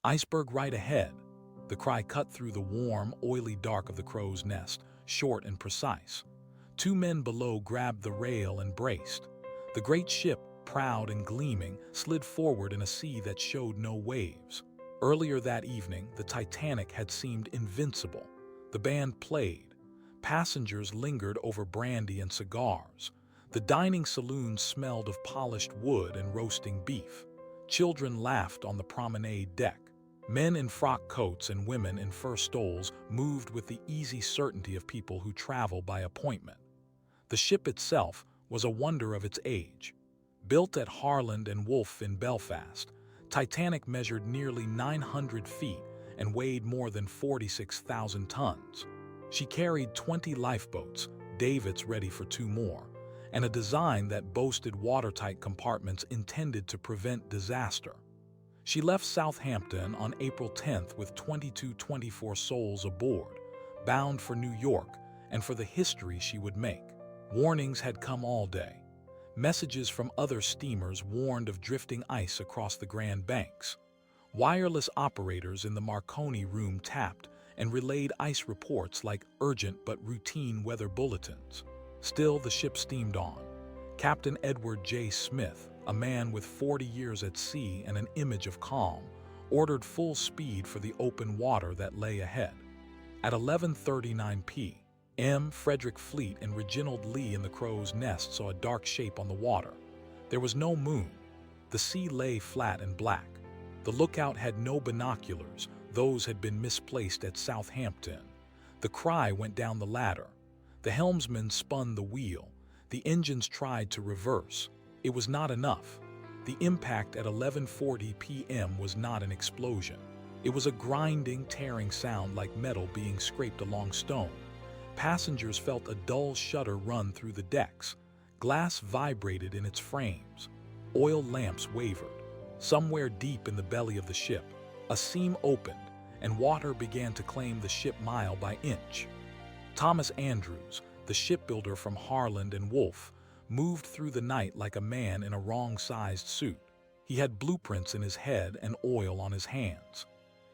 "Iceberg right ahead." The cry cut through the warm, oily dark of the crow's nest, short and precise. Two men below grabbed the rail and braced. The great ship, proud and gleaming, slid forward in a sea that showed no waves. Earlier that evening, the Titanic had seemed invincible. The band played. Passengers lingered over brandy and cigars. The dining saloon smelled of polished wood and roasting beef. Children laughed on the promenade deck. Men in frock coats and women in fur stoles moved with the easy certainty of people who travel by appointment. The ship itself was a wonder of its age. Built at Harland and Wolff in Belfast, Titanic measured nearly 900 feet and weighed more than 46,000 tons. She carried 20 lifeboats, davits ready for 2 more, and a design that boasted watertight compartments intended to prevent disaster. She left Southampton on April 10th with 22-24 souls aboard, bound for New York and for the history she would make. Warnings had come all day. Messages from other steamers warned of drifting ice across the Grand Banks. Wireless operators in the Marconi room tapped and relayed ice reports like urgent but routine weather bulletins. Still, the ship steamed on. Captain Edward J. Smith, a man with 40 years at sea and an image of calm, ordered full speed for the open water that lay ahead. At 11:39 p.m., Frederick Fleet and Reginald Lee in the crow's nest saw a dark shape on the water. There was no moon. The sea lay flat and black. The lookout had no binoculars. Those had been misplaced at Southampton. The cry went down the ladder. The helmsman spun the wheel. The engines tried to reverse. It was not enough. The impact at 11:40 p.m. was not an explosion. It was a grinding, tearing sound like metal being scraped along stone. Passengers felt a dull shudder run through the decks. Glass vibrated in its frames. Oil lamps wavered. Somewhere deep in the belly of the ship, a seam opened, and water began to claim the ship mile by inch. Thomas Andrews, the shipbuilder from Harland and Wolff, moved through the night like a man in a wrong-sized suit. He had blueprints in his head and oil on his hands.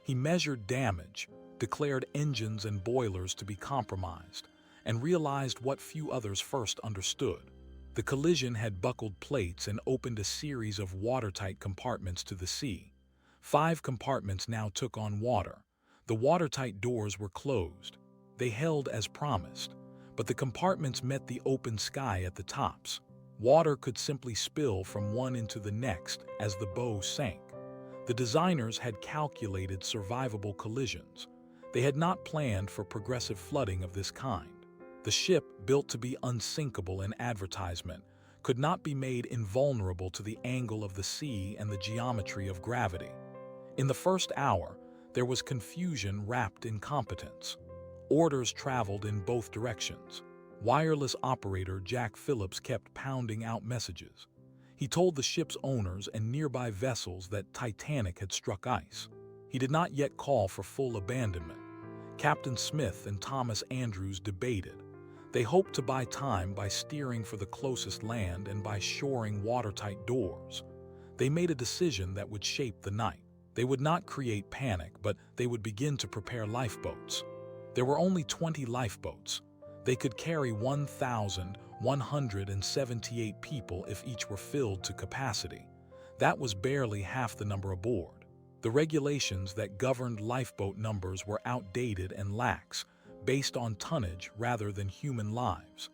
He measured damage, declared engines and boilers to be compromised, and realized what few others first understood. The collision had buckled plates and opened a series of watertight compartments to the sea. 5 compartments now took on water. The watertight doors were closed. They held as promised, but the compartments met the open sky at the tops. Water could simply spill from one into the next as the bow sank. The designers had calculated survivable collisions. They had not planned for progressive flooding of this kind. The ship, built to be unsinkable in advertisement, could not be made invulnerable to the angle of the sea and the geometry of gravity. In the first hour, there was confusion wrapped in competence. Orders traveled in both directions. Wireless operator Jack Phillips kept pounding out messages. He told the ship's owners and nearby vessels that Titanic had struck ice. He did not yet call for full abandonment. Captain Smith and Thomas Andrews debated. They hoped to buy time by steering for the closest land and by shoring watertight doors. They made a decision that would shape the night. They would not create panic, but they would begin to prepare lifeboats. There were only 20 lifeboats. They could carry 1,178 people if each were filled to capacity. That was barely half the number aboard. The regulations that governed lifeboat numbers were outdated and lax, based on tonnage rather than human lives.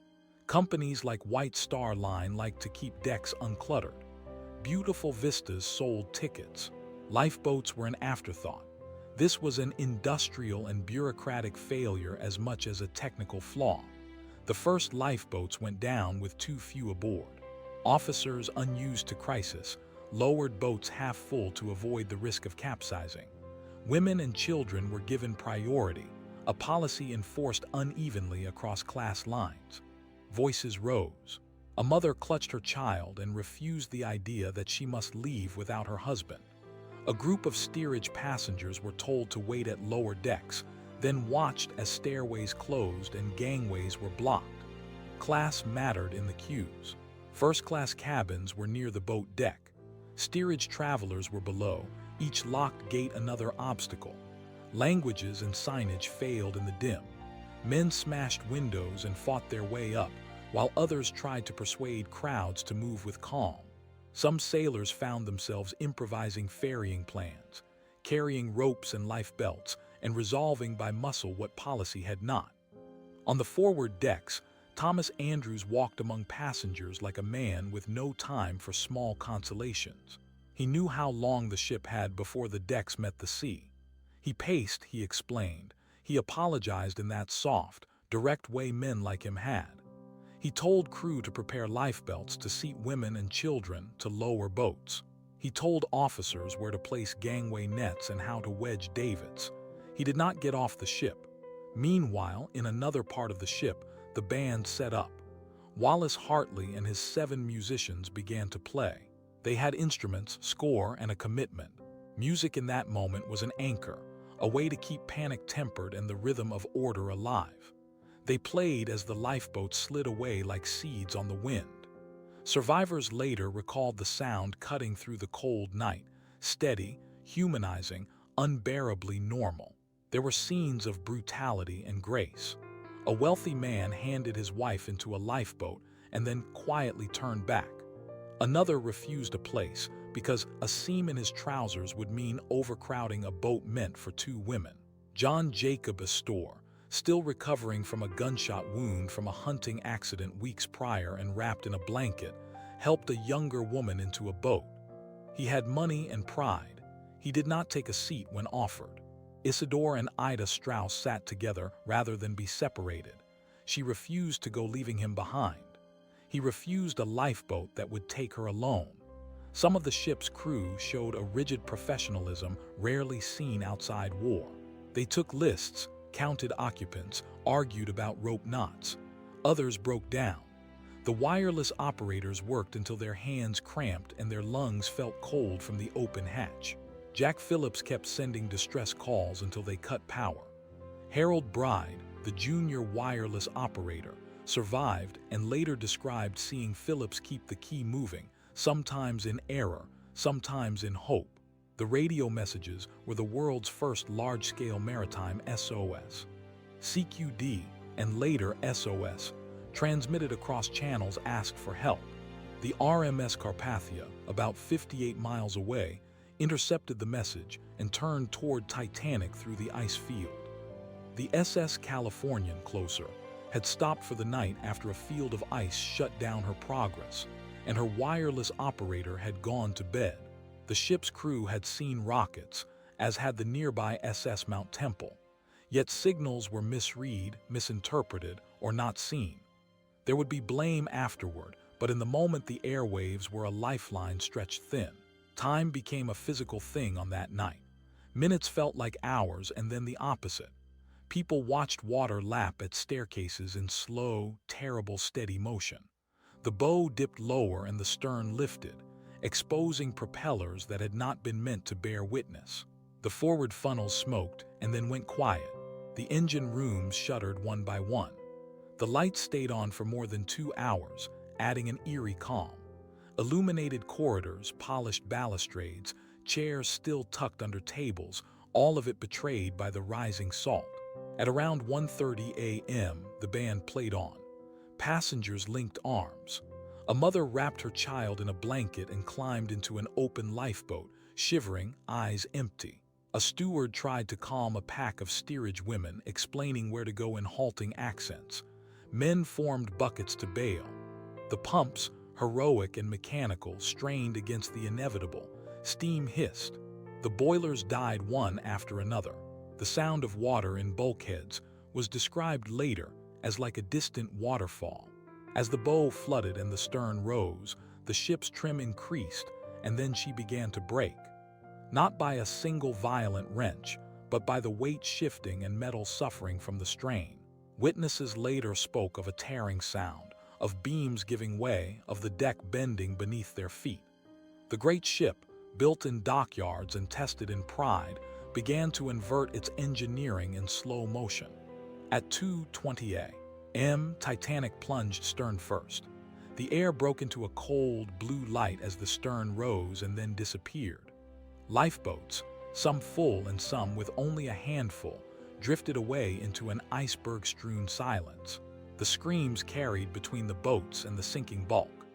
Companies like White Star Line liked to keep decks uncluttered. Beautiful Vistas sold tickets. Lifeboats were an afterthought. This was an industrial and bureaucratic failure as much as a technical flaw. The first lifeboats went down with too few aboard. Officers, unused to crisis, lowered boats half full to avoid the risk of capsizing. Women and children were given priority, a policy enforced unevenly across class lines. Voices rose. A mother clutched her child and refused the idea that she must leave without her husband. A group of steerage passengers were told to wait at lower decks, then watched as stairways closed and gangways were blocked. Class mattered in the queues. First-class cabins were near the boat deck. Steerage travelers were below, each locked gate another obstacle. Languages and signage failed in the dim. Men smashed windows and fought their way up, while others tried to persuade crowds to move with calm. Some sailors found themselves improvising ferrying plans, carrying ropes and life belts, and resolving by muscle what policy had not. On the forward decks, Thomas Andrews walked among passengers like a man with no time for small consolations. He knew how long the ship had before the decks met the sea. He paced, he explained. He apologized in that soft, direct way men like him had. He told crew to prepare lifebelts to seat women and children to lower boats. He told officers where to place gangway nets and how to wedge davits. He did not get off the ship. Meanwhile, in another part of the ship, the band set up. Wallace Hartley and his 7 musicians began to play. They had instruments, score, and a commitment. Music in that moment was an anchor, a way to keep panic tempered and the rhythm of order alive. They played as the lifeboats slid away like seeds on the wind. Survivors later recalled the sound cutting through the cold night, steady, humanizing, unbearably normal. There were scenes of brutality and grace. A wealthy man handed his wife into a lifeboat and then quietly turned back. Another refused a place because a seam in his trousers would mean overcrowding a boat meant for 2 women. John Jacob Astor, still recovering from a gunshot wound from a hunting accident weeks prior and wrapped in a blanket, helped a younger woman into a boat. He had money and pride. He did not take a seat when offered. Isidore and Ida Strauss sat together rather than be separated. She refused to go, leaving him behind. He refused a lifeboat that would take her alone. Some of the ship's crew showed a rigid professionalism rarely seen outside war. They took lists, counted occupants, argued about rope knots. Others broke down. The wireless operators worked until their hands cramped and their lungs felt cold from the open hatch. Jack Phillips kept sending distress calls until they cut power. Harold Bride, the junior wireless operator, survived and later described seeing Phillips keep the key moving, sometimes in error, sometimes in hope. The radio messages were the world's first large-scale maritime SOS. CQD, and later SOS, transmitted across channels asked for help. The RMS Carpathia, about 58 miles away, intercepted the message and turned toward Titanic through the ice field. The SS Californian, closer, had stopped for the night after a field of ice shut down her progress, and her wireless operator had gone to bed. The ship's crew had seen rockets, as had the nearby SS Mount Temple, yet signals were misread, misinterpreted, or not seen. There would be blame afterward, but in the moment the airwaves were a lifeline stretched thin. Time became a physical thing on that night. Minutes felt like hours, and then the opposite. People watched water lap at staircases in slow, terrible, steady motion. The bow dipped lower and the stern lifted, exposing propellers that had not been meant to bear witness. The forward funnels smoked and then went quiet. The engine rooms shuttered one by one. The lights stayed on for more than 2 hours, adding an eerie calm. Illuminated corridors, polished balustrades, chairs still tucked under tables, all of it betrayed by the rising salt. At around 1:30 a.m., the band played on. Passengers linked arms. A mother wrapped her child in a blanket and climbed into an open lifeboat, shivering, eyes empty. A steward tried to calm a pack of steerage women, explaining where to go in halting accents. Men formed buckets to bail. The pumps, heroic and mechanical, strained against the inevitable. Steam hissed. The boilers died one after another. The sound of water in bulkheads was described later as like a distant waterfall. As the bow flooded and the stern rose, the ship's trim increased, and then she began to break. Not by a single violent wrench, but by the weight shifting and metal suffering from the strain. Witnesses later spoke of a tearing sound, of beams giving way, of the deck bending beneath their feet. The great ship, built in dockyards and tested in pride, began to invert its engineering in slow motion. At 2:20 a.m., Titanic plunged stern first. The air broke into a cold, blue light as the stern rose and then disappeared. Lifeboats, some full and some with only a handful, drifted away into an iceberg-strewn silence. The screams carried between the boats and the sinking bulk.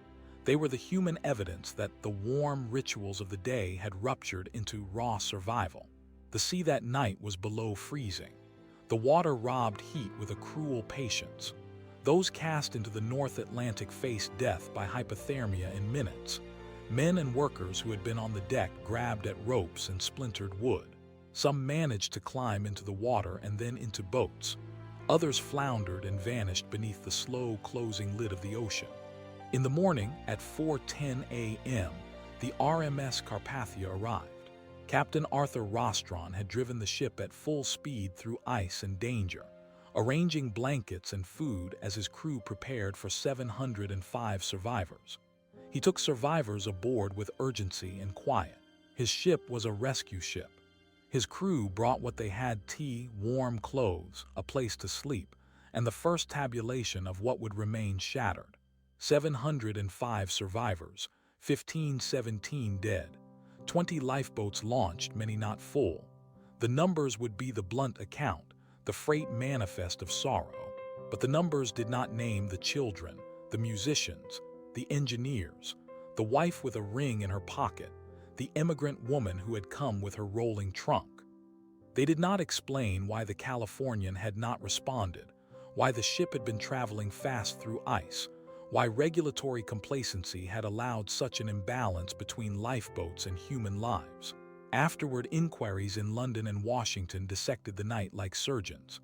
They were the human evidence that the warm rituals of the day had ruptured into raw survival. The sea that night was below freezing. The water robbed heat with a cruel patience. Those cast into the North Atlantic faced death by hypothermia in minutes. Men and workers who had been on the deck grabbed at ropes and splintered wood. Some managed to climb into the water and then into boats. Others floundered and vanished beneath the slow closing lid of the ocean. In the morning, at 4:10 a.m., the RMS Carpathia arrived. Captain Arthur Rostron had driven the ship at full speed through ice and danger, arranging blankets and food as his crew prepared for 705 survivors. He took survivors aboard with urgency and quiet. His ship was a rescue ship. His crew brought what they had: tea, warm clothes, a place to sleep, and the first tabulation of what would remain shattered. 705 survivors, 1517 dead. 20 lifeboats launched, many not full. The numbers would be the blunt account, the freight manifest of sorrow. But the numbers did not name the children, the musicians, the engineers, the wife with a ring in her pocket, the immigrant woman who had come with her rolling trunk. They did not explain why the Californian had not responded, why the ship had been traveling fast through ice, why regulatory complacency had allowed such an imbalance between lifeboats and human lives. Afterward, inquiries in London and Washington dissected the night like surgeons.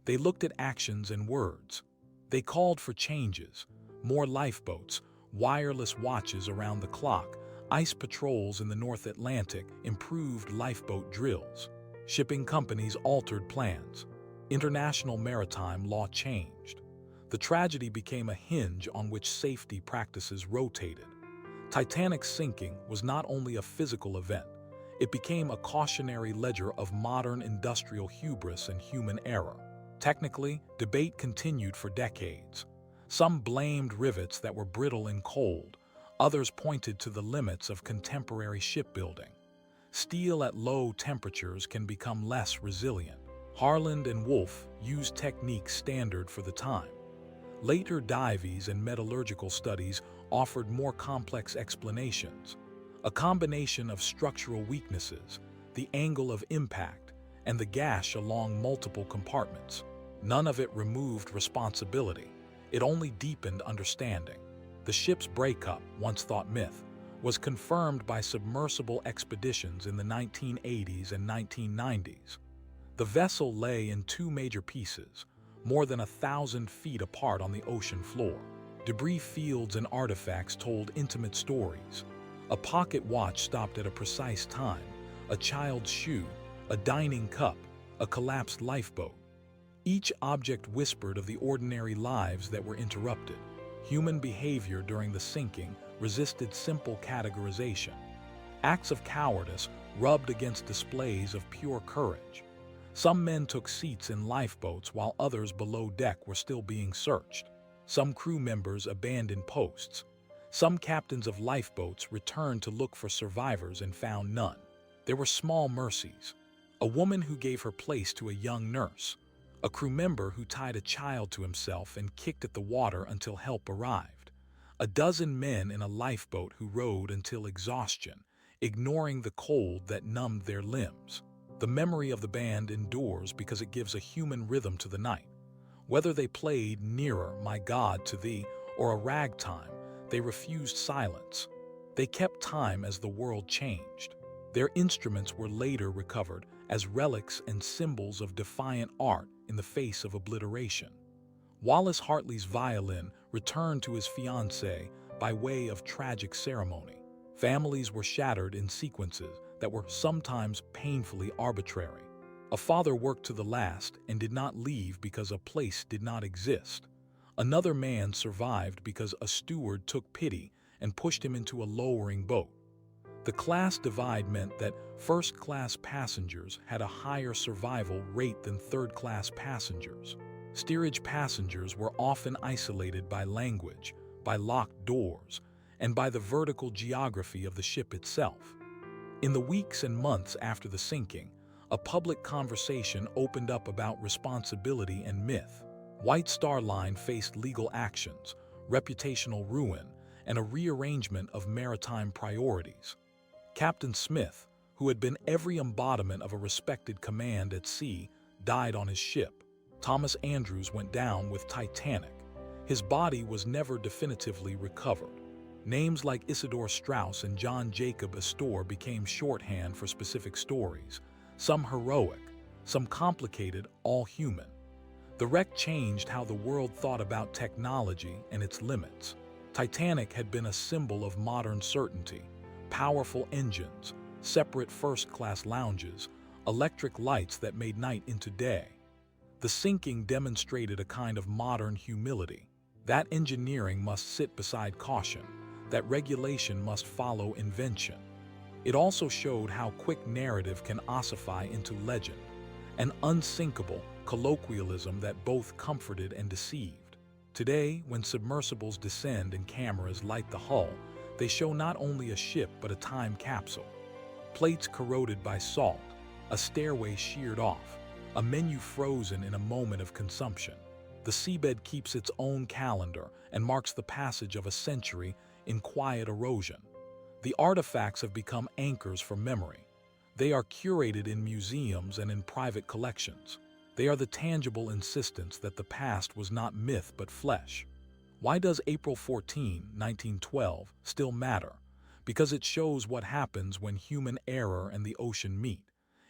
They looked at actions and words. They called for changes: more lifeboats, wireless watches around the clock, ice patrols in the North Atlantic, improved lifeboat drills. Shipping companies altered plans. International maritime law changed. The tragedy became a hinge on which safety practices rotated. Titanic's sinking was not only a physical event, it became a cautionary ledger of modern industrial hubris and human error. Technically, debate continued for decades. Some blamed rivets that were brittle and cold. Others pointed to the limits of contemporary shipbuilding. Steel at low temperatures can become less resilient. Harland and Wolff used techniques standard for the time. Later Davies and metallurgical studies offered more complex explanations. A combination of structural weaknesses, the angle of impact, and the gash along multiple compartments. None of it removed responsibility. It only deepened understanding. The ship's breakup, once thought myth, was confirmed by submersible expeditions in the 1980s and 1990s. The vessel lay in two major pieces, more than 1,000 feet apart on the ocean floor. Debris fields and artifacts told intimate stories. A pocket watch stopped at a precise time, a child's shoe, a dining cup, a collapsed lifeboat. Each object whispered of the ordinary lives that were interrupted. Human behavior during the sinking resisted simple categorization. Acts of cowardice rubbed against displays of pure courage. Some men took seats in lifeboats while others below deck were still being searched. Some crew members abandoned posts. Some captains of lifeboats returned to look for survivors and found none. There were small mercies. A woman who gave her place to a young nurse. A crew member who tied a child to himself and kicked at the water until help arrived. A dozen men in a lifeboat who rowed until exhaustion, ignoring the cold that numbed their limbs. The memory of the band endures because it gives a human rhythm to the night. Whether they played "Nearer, My God, to Thee" or a ragtime, they refused silence. They kept time as the world changed. Their instruments were later recovered as relics and symbols of defiant art in the face of obliteration. Wallace Hartley's violin returned to his fiancée by way of tragic ceremony. Families were shattered in sequences that were sometimes painfully arbitrary. A father worked to the last and did not leave because a place did not exist. Another man survived because a steward took pity and pushed him into a lowering boat. The class divide meant that first-class passengers had a higher survival rate than third-class passengers. Steerage passengers were often isolated by language, by locked doors, and by the vertical geography of the ship itself. In the weeks and months after the sinking, a public conversation opened up about responsibility and myth. White Star Line faced legal actions, reputational ruin, and a rearrangement of maritime priorities. Captain Smith, who had been every embodiment of a respected command at sea, died on his ship. Thomas Andrews went down with Titanic. His body was never definitively recovered. Names like Isidore Straus and John Jacob Astor became shorthand for specific stories, some heroic, some complicated, all human. The wreck changed how the world thought about technology and its limits. Titanic had been a symbol of modern certainty: powerful engines, separate first-class lounges, electric lights that made night into day. The sinking demonstrated a kind of modern humility. That engineering must sit beside caution, that regulation must follow invention. It also showed how quick narrative can ossify into legend, an unsinkable colloquialism that both comforted and deceived. Today, when submersibles descend and cameras light the hull, they show not only a ship but a time capsule. Plates corroded by salt, a stairway sheared off, a menu frozen in a moment of consumption. The seabed keeps its own calendar and marks the passage of a century in quiet erosion. The artifacts have become anchors for memory. They are curated in museums and in private collections. They are the tangible insistence that the past was not myth but flesh. Why does April 14, 1912 still matter? Because it shows what happens when human error and the ocean meet.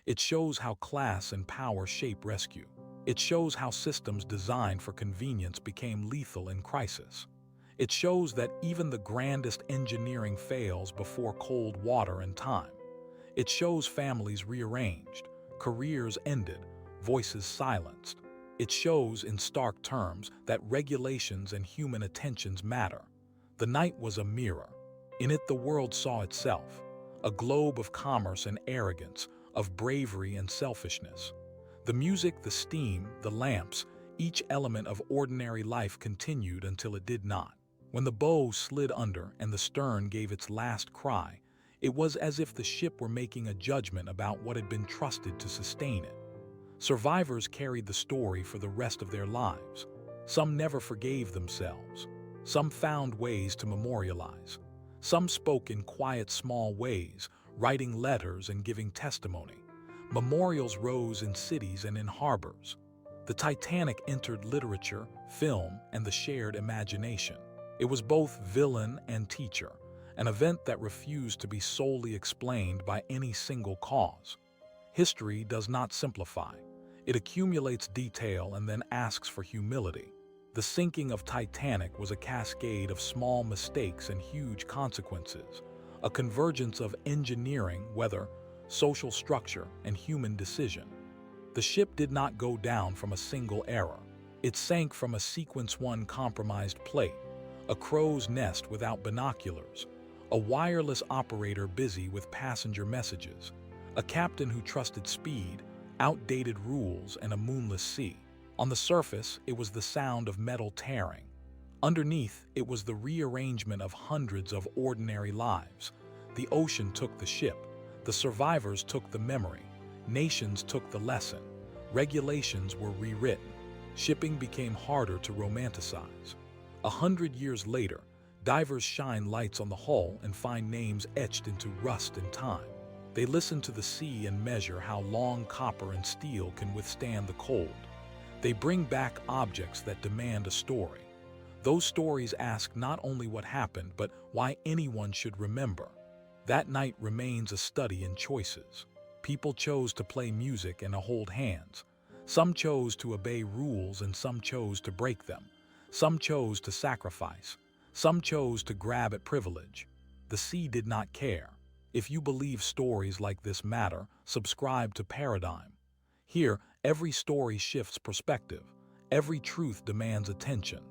It shows how class and power shape rescue. It shows how systems designed for convenience became lethal in crisis. It shows that even the grandest engineering fails before cold water and time. It shows families rearranged, careers ended, voices silenced. It shows, in stark terms, that regulations and human attentions matter. The night was a mirror. In it the world saw itself, a globe of commerce and arrogance, of bravery and selfishness. The music, the steam, the lamps, each element of ordinary life continued until it did not. When the bow slid under and the stern gave its last cry, it was as if the ship were making a judgment about what had been trusted to sustain it. Survivors carried the story for the rest of their lives. Some never forgave themselves. Some found ways to memorialize. Some spoke in quiet, small ways, writing letters and giving testimony. Memorials rose in cities and in harbors. The Titanic entered literature, film, and the shared imagination. It was both villain and teacher, an event that refused to be solely explained by any single cause. History does not simplify. It accumulates detail and then asks for humility. The sinking of Titanic was a cascade of small mistakes and huge consequences, a convergence of engineering, weather, social structure, and human decision. The ship did not go down from a single error. It sank from a Sequence 1 compromised plate, a crow's nest without binoculars, a wireless operator busy with passenger messages, a captain who trusted speed, outdated rules, and a moonless sea. On the surface, it was the sound of metal tearing. Underneath, it was the rearrangement of hundreds of ordinary lives. The ocean took the ship. The survivors took the memory. Nations took the lesson. Regulations were rewritten. Shipping became harder to romanticize. 100 years later, divers shine lights on the hull and find names etched into rust and time. They listen to the sea and measure how long copper and steel can withstand the cold. They bring back objects that demand a story. Those stories ask not only what happened, but why anyone should remember. That night remains a study in choices. People chose to play music and to hold hands. Some chose to obey rules and some chose to break them. Some chose to sacrifice. Some chose to grab at privilege. The sea did not care. If you believe stories like this matter, subscribe to Paradigm. Here, every story shifts perspective. Every truth demands attention.